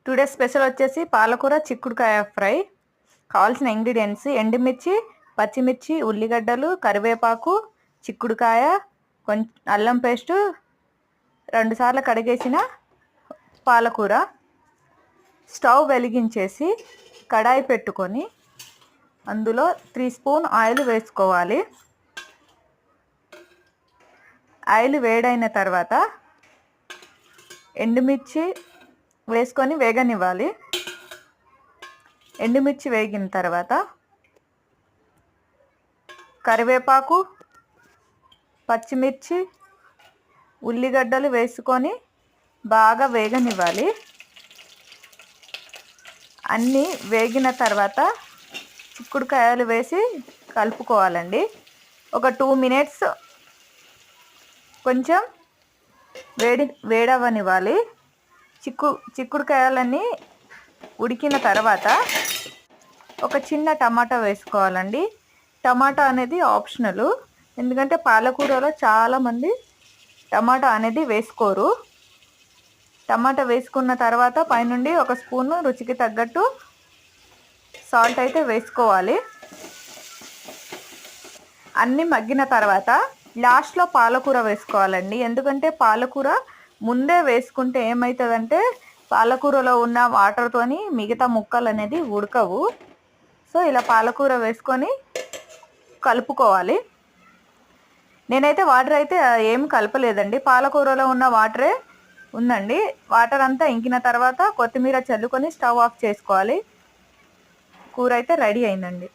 Today special వచ్చేసి పాలకూర చిక్కుడుకాయ ఫ్రై. కావాల్సిన ఇంగ్రీడియంట్స్ ఎండుమిర్చి, పచ్చిమిర్చి, ఉల్లిగడ్డలు, కరివేపాకు, చిక్కుడుకాయ, కొంచెం అల్లం పేస్టు, 2 సార్లు కడిగేసిన పాలకూర. స్టవ్ వెలిగించేసి కడాయి పెట్టుకొని అందులో 3 స్పూన్ ఆయిల్ వేసుకోవాలి. ఆయిల్ వేడైన తర్వాత ఎండుమిర్చి వేసుకొని వేగనివ్వాలి. ఎండుమిర్చి వేగిన తర్వాత కరివేపాకు, పచ్చిమిర్చి, ఉల్లిగడ్డలు వేసుకొని బాగా వేగనివ్వాలి. అన్నీ వేగిన తర్వాత చిక్కుడుకాయలు వేసి కలుపుకోవాలండి. ఒక 2 మినిట్స్ కొంచెం వేడవనివ్వాలి. చిక్కుడుకాయలన్నీ ఉడికిన తర్వాత ఒక చిన్న టమాటా వేసుకోవాలండి. టమాటా అనేది ఆప్షనల్, ఎందుకంటే పాలకూరలో చాలామంది టమాటా అనేది వేసుకోరు. టమాటా వేసుకున్న తర్వాత పైనుండి 1 స్పూను రుచికి తగ్గట్టు సాల్ట్ అయితే వేసుకోవాలి. అన్నీ మగ్గిన తర్వాత లాస్ట్లో పాలకూర వేసుకోవాలండి. ఎందుకంటే పాలకూర ముందే వేసుకుంటే ఏమవుతుందంటే పాలకూరలో ఉన్న వాటర్తోని మిగతా ముక్కలు అనేది ఉడకవు. సో ఇలా పాలకూర వేసుకొని కలుపుకోవాలి. నేనైతే వాటర్ అయితే ఏం కలపలేదండి, పాలకూరలో ఉన్న వాటరే ఉందండి. వాటర్ అంతా ఇంకిన తర్వాత కొత్తిమీర చల్లుకొని స్టవ్ ఆఫ్ చేసుకోవాలి. కూర అయితే రెడీ అయిందండి.